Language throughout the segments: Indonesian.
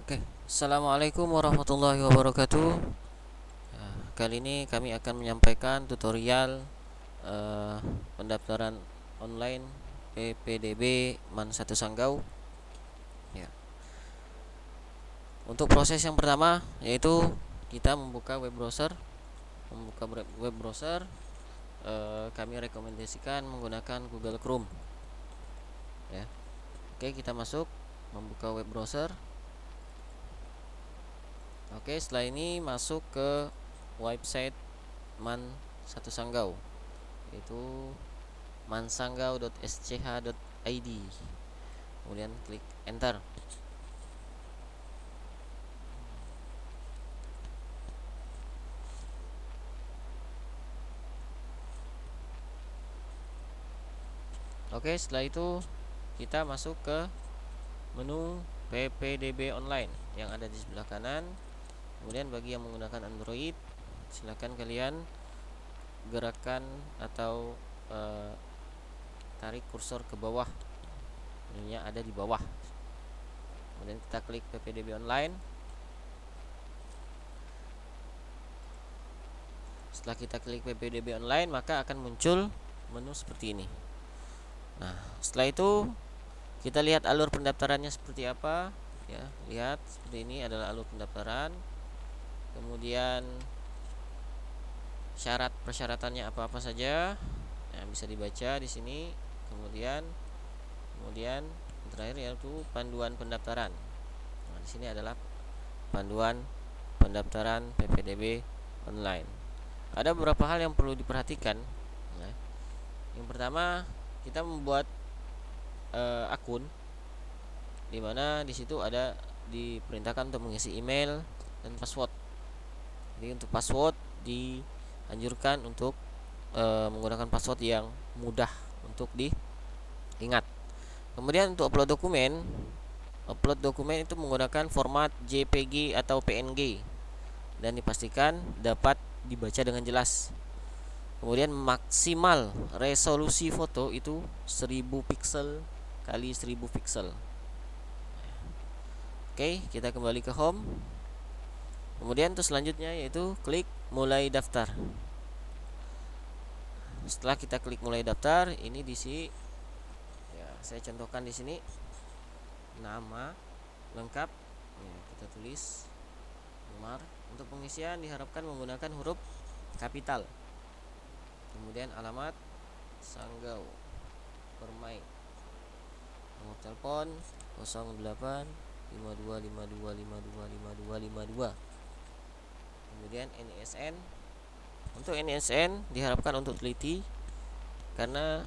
Oke, assalamualaikum warahmatullahi wabarakatuh. Kali ini kami akan menyampaikan tutorial pendaftaran online PPDB MAN 1 Sanggau. Ya. Untuk proses yang pertama yaitu kita membuka web browser. Kami rekomendasikan menggunakan Google Chrome. Ya. Oke, kita masuk membuka web browser. Oke, setelah ini masuk ke website MAN 1 Sanggau, yaitu mansanggau.sch.id. Kemudian klik enter. Oke, setelah itu kita masuk ke menu PPDB online yang ada di sebelah kanan. Kemudian bagi yang menggunakan Android, silakan kalian gerakan atau tarik kursor ke bawah. Menunya ada di bawah. Kemudian kita klik PPDB online. Setelah kita klik PPDB online, maka akan muncul menu seperti ini. Nah, setelah itu kita lihat alur pendaftarannya seperti apa. Ya, lihat seperti ini adalah alur pendaftaran. Kemudian syarat persyaratannya apa-apa saja yang bisa dibaca di sini. Kemudian terakhir yaitu panduan pendaftaran. Nah, di sini adalah panduan pendaftaran PPDB online. Ada beberapa hal yang perlu diperhatikan. Nah, yang pertama, kita membuat akun, dimana di situ ada diperintahkan untuk mengisi email dan password. Jadi untuk password dianjurkan untuk menggunakan password yang mudah untuk diingat. Kemudian untuk upload dokumen itu menggunakan format JPG atau PNG dan dipastikan dapat dibaca dengan jelas. Kemudian maksimal resolusi foto itu 1000 pixel kali 1000 pixel. Oke, kita kembali ke home. Kemudian untuk selanjutnya yaitu klik mulai daftar. Setelah kita klik mulai daftar, ini diisi ya, saya contohkan di sini nama lengkap. Ya, kita tulis Umar. Untuk pengisian diharapkan menggunakan huruf kapital. Kemudian alamat Sanggau Permai. Nomor telepon 08 5252525252. Kemudian NISN. Untuk NISN diharapkan untuk teliti karena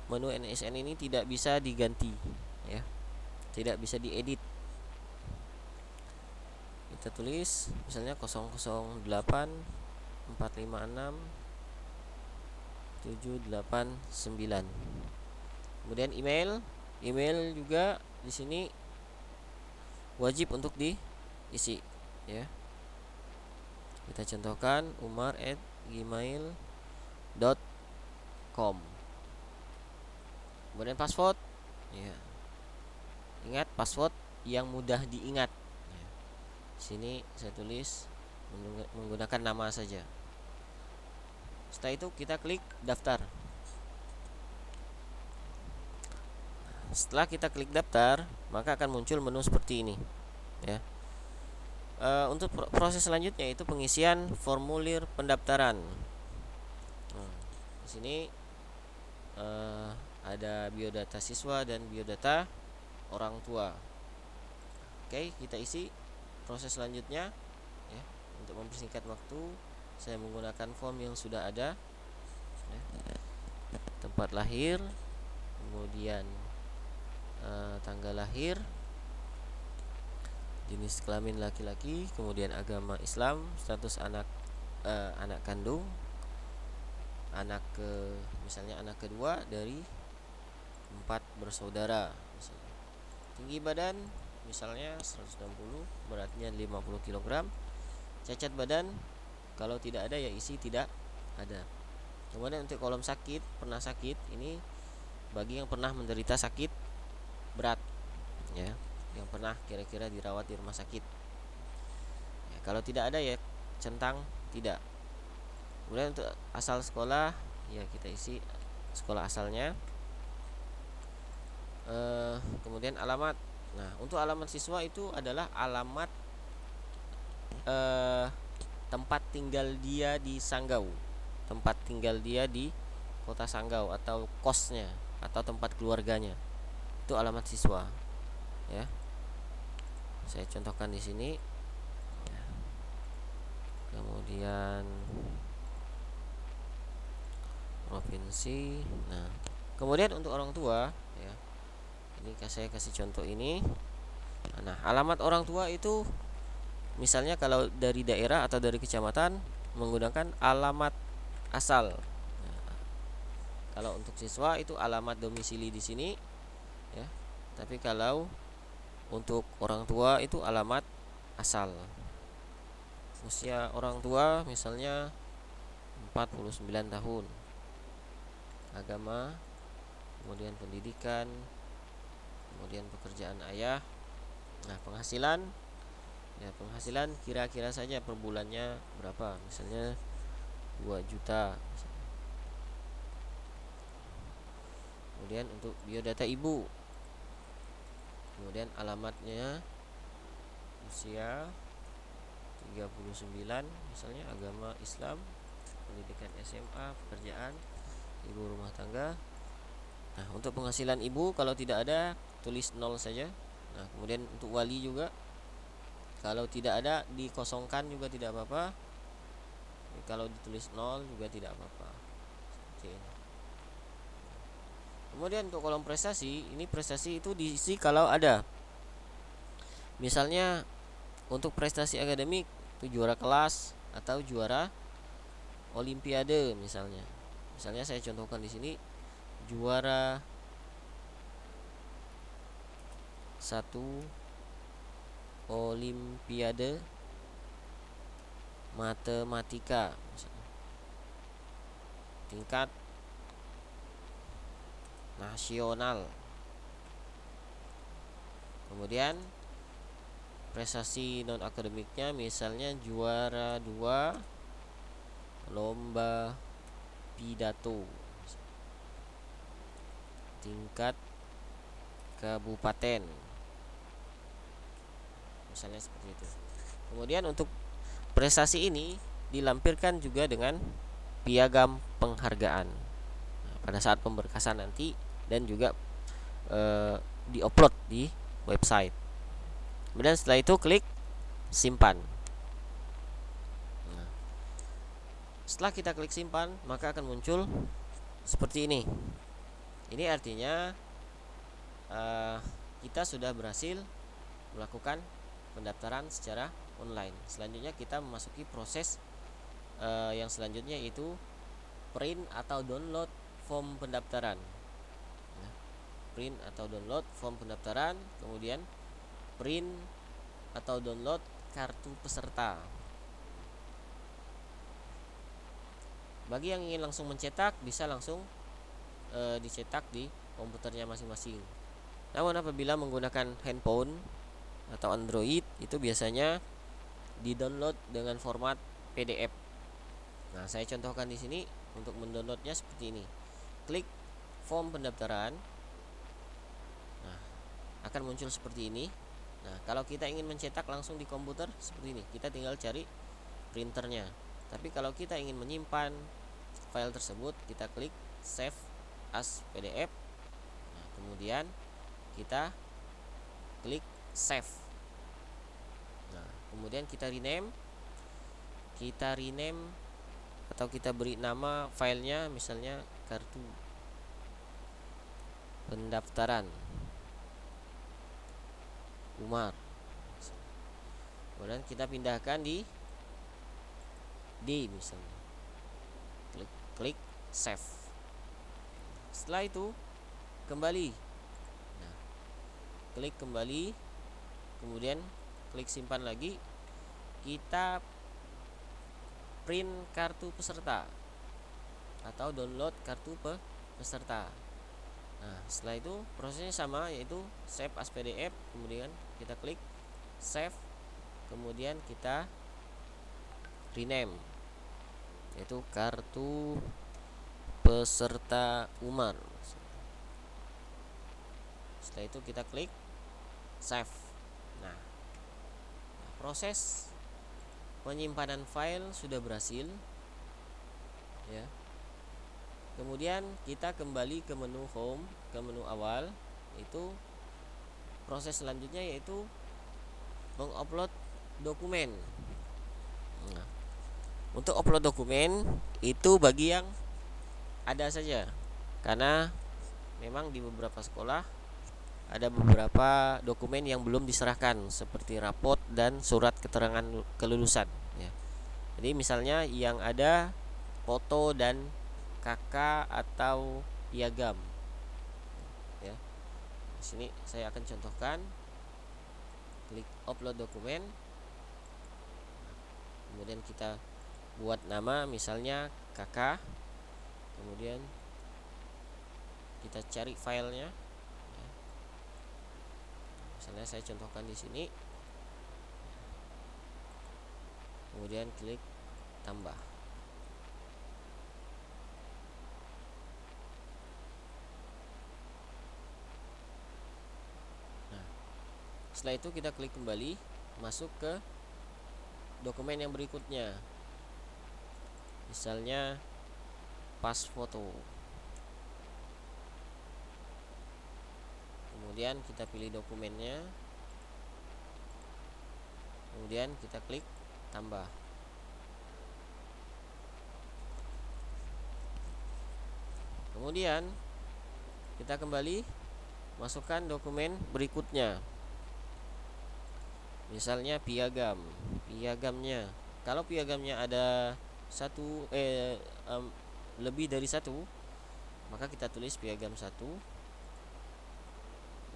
menu NISN ini tidak bisa diganti, ya. Tidak bisa diedit. Kita tulis misalnya 008 456 789. Kemudian email juga di sini wajib untuk diisi, ya. Kita contohkan umar@gmail.com. Kemudian password, ya. Ingat password yang mudah diingat. Ya. Di sini saya tulis menggunakan nama saja. Setelah itu kita klik daftar. Setelah kita klik daftar, maka akan muncul menu seperti ini, ya. Untuk proses selanjutnya itu pengisian formulir pendaftaran. Di sini ada biodata siswa dan biodata orang tua. Oke, kita isi proses selanjutnya, ya. Untuk mempersingkat waktu, saya menggunakan form yang sudah ada, ya. Tempat lahir, kemudian tanggal lahir, jenis kelamin laki-laki, kemudian agama Islam, status anak kandung, misalnya anak kedua dari 4 bersaudara misalnya. Tinggi badan misalnya 160, beratnya 50 kg. Cacat badan kalau tidak ada ya isi tidak ada. Kemudian untuk kolom sakit, pernah sakit, ini bagi yang pernah menderita sakit berat, ya. yang pernah kira-kira dirawat di rumah sakit. Ya, kalau tidak ada ya centang tidak. Kemudian untuk asal sekolah ya kita isi sekolah asalnya. Kemudian alamat. Nah, untuk alamat siswa itu adalah alamat tempat tinggal dia di Sanggau, tempat tinggal dia di kota Sanggau atau kosnya atau tempat keluarganya. Itu alamat siswa. Ya, saya contohkan di sini. Ya. Kemudian provinsi. Nah, kemudian untuk orang tua, ya, ini saya kasih contoh ini. Nah, alamat orang tua itu misalnya kalau dari daerah atau dari kecamatan menggunakan alamat asal. Nah, kalau untuk siswa itu alamat domisili di sini, ya. Tapi kalau untuk orang tua itu alamat asal. Usia orang tua misalnya 49 tahun. Agama, kemudian pendidikan, kemudian pekerjaan ayah. Nah, penghasilan ya, penghasilan kira-kira saja per bulannya berapa, misalnya 2 juta. Kemudian untuk biodata ibu, kemudian alamatnya usia 39 misalnya, agama Islam, pendidikan SMA, pekerjaan ibu rumah tangga. Nah, untuk penghasilan ibu kalau tidak ada tulis 0 saja. Nah, kemudian untuk wali juga kalau tidak ada dikosongkan juga tidak apa-apa. Kalau ditulis 0 juga tidak apa-apa. Seperti ini. Kemudian untuk kolom prestasi, ini prestasi itu diisi kalau ada. Misalnya untuk prestasi akademik itu juara kelas atau juara olimpiade misalnya. Misalnya saya contohkan di sini juara 1 olimpiade matematika misalnya, tingkat nasional. Kemudian prestasi non akademiknya misalnya juara 2 lomba pidato tingkat kabupaten misalnya seperti itu. Kemudian untuk prestasi ini dilampirkan juga dengan piagam penghargaan pada saat pemberkasan nanti, dan juga diupload di website. Kemudian setelah itu klik simpan. Nah, setelah kita klik simpan maka akan muncul seperti ini. Ini artinya kita sudah berhasil melakukan pendaftaran secara online. Selanjutnya kita memasuki proses yang selanjutnya, yaitu print atau download form pendaftaran. Nah, print atau download form pendaftaran, kemudian print atau download kartu peserta. Bagi yang ingin langsung mencetak bisa langsung dicetak di komputernya masing-masing. Namun apabila menggunakan handphone atau Android itu biasanya di-download dengan format PDF. Nah, saya contohkan di sini untuk mendownloadnya seperti ini. Klik form pendaftaran. Nah, akan muncul seperti ini. Nah, kalau kita ingin mencetak langsung di komputer seperti ini, kita tinggal cari printernya. Tapi kalau kita ingin menyimpan file tersebut, kita klik save as PDF. Nah, kemudian kita klik save. Nah, kemudian kita rename atau kita beri nama filenya misalnya kartu pendaftaran Umar. Kemudian kita pindahkan di D misalnya. Klik save. Setelah itu kembali. Nah, klik kembali, kemudian klik simpan lagi. Kita print kartu peserta atau download kartu peserta. Nah, setelah itu prosesnya sama, yaitu save as PDF, kemudian kita klik save, kemudian kita rename, yaitu kartu peserta Umar. Setelah itu kita klik save. Nah, proses penyimpanan file sudah berhasil ya. Kemudian kita kembali ke menu home, ke menu awal. Itu proses selanjutnya yaitu mengupload dokumen. Nah, untuk upload dokumen itu bagi yang ada saja, karena memang di beberapa sekolah ada beberapa dokumen yang belum diserahkan, seperti rapot dan surat keterangan kelulusan ya. Jadi misalnya yang ada foto dan KK atau piagam ya. Di sini saya akan contohkan. Klik upload dokumen, kemudian kita buat nama, misalnya KK, kemudian kita cari filenya ya. Misalnya saya contohkan di sini, kemudian klik tambah. Nah, setelah itu kita klik kembali, masuk ke dokumen yang berikutnya, misalnya pas foto. Kemudian kita pilih dokumennya, kemudian kita klik tambah. Kemudian kita kembali masukkan dokumen berikutnya, misalnya piagamnya. Kalau piagamnya ada lebih dari satu, maka kita tulis piagam 1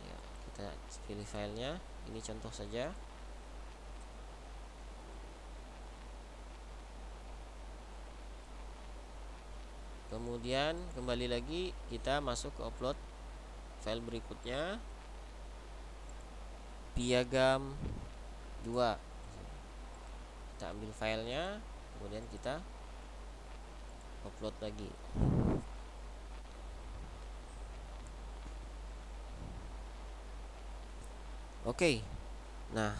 ya. Kita pilih filenya, ini contoh saja. Kemudian kembali lagi, kita masuk ke upload file berikutnya, piagam 2. Kita ambil filenya, kemudian kita upload lagi. Oke. Nah,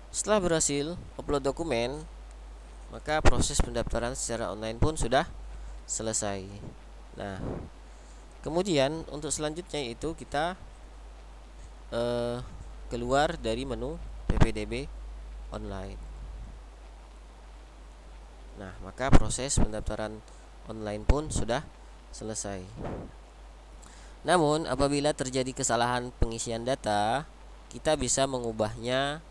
setelah berhasil upload dokumen, maka proses pendaftaran secara online pun sudah selesai. Nah, kemudian untuk selanjutnya itu kita keluar dari menu PPDB online. Nah, maka proses pendaftaran online pun sudah selesai. Namun, apabila terjadi kesalahan pengisian data, kita bisa mengubahnya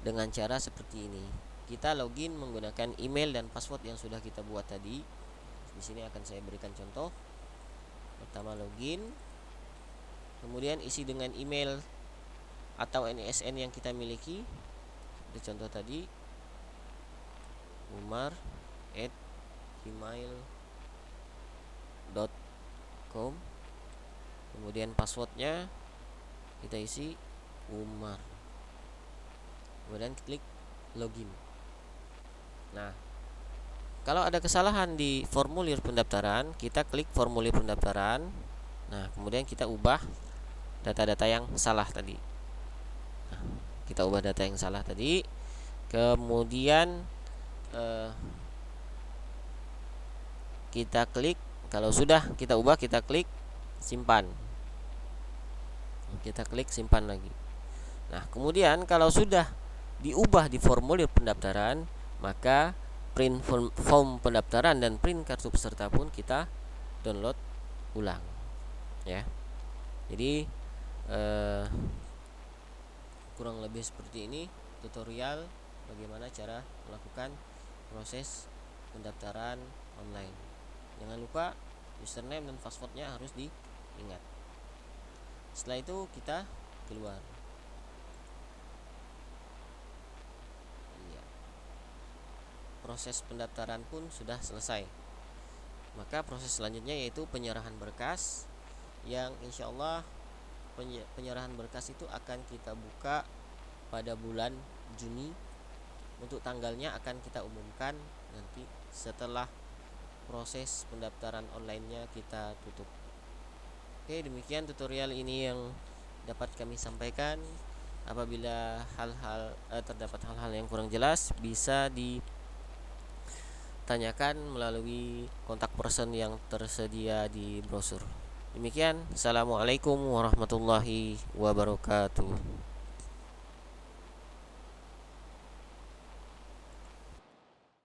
dengan cara seperti ini. Kita login menggunakan email dan password yang sudah kita buat tadi. Di sini akan saya berikan contoh. Pertama login, kemudian isi dengan email atau NISN yang kita miliki. Di contoh tadi umar@gmail.com. Kemudian passwordnya kita isi Umar. Kemudian klik login. Nah, kalau ada kesalahan di formulir pendaftaran, kita klik formulir pendaftaran. Nah, kemudian kita ubah data-data yang salah tadi. Nah, kita ubah data yang salah tadi. Kemudian kita klik, kalau sudah kita ubah, kita klik simpan. Kita klik simpan lagi. Nah, kemudian kalau sudah diubah di formulir pendaftaran, maka print form pendaftaran dan print kartu peserta pun kita download ulang ya. Jadi kurang lebih seperti ini tutorial bagaimana cara melakukan proses pendaftaran online. Jangan lupa username dan passwordnya harus diingat. Setelah itu kita keluar. Proses pendaftaran pun sudah selesai. Maka proses selanjutnya yaitu penyerahan berkas yang insya Allah penyerahan berkas itu akan kita buka pada bulan Juni. Untuk tanggalnya akan kita umumkan nanti setelah proses pendaftaran online-nya kita tutup. Oke, demikian tutorial ini yang dapat kami sampaikan. Apabila terdapat hal-hal yang kurang jelas, bisa ditanyakan melalui kontak person yang tersedia di brosur. Demikian, assalamualaikum warahmatullahi wabarakatuh.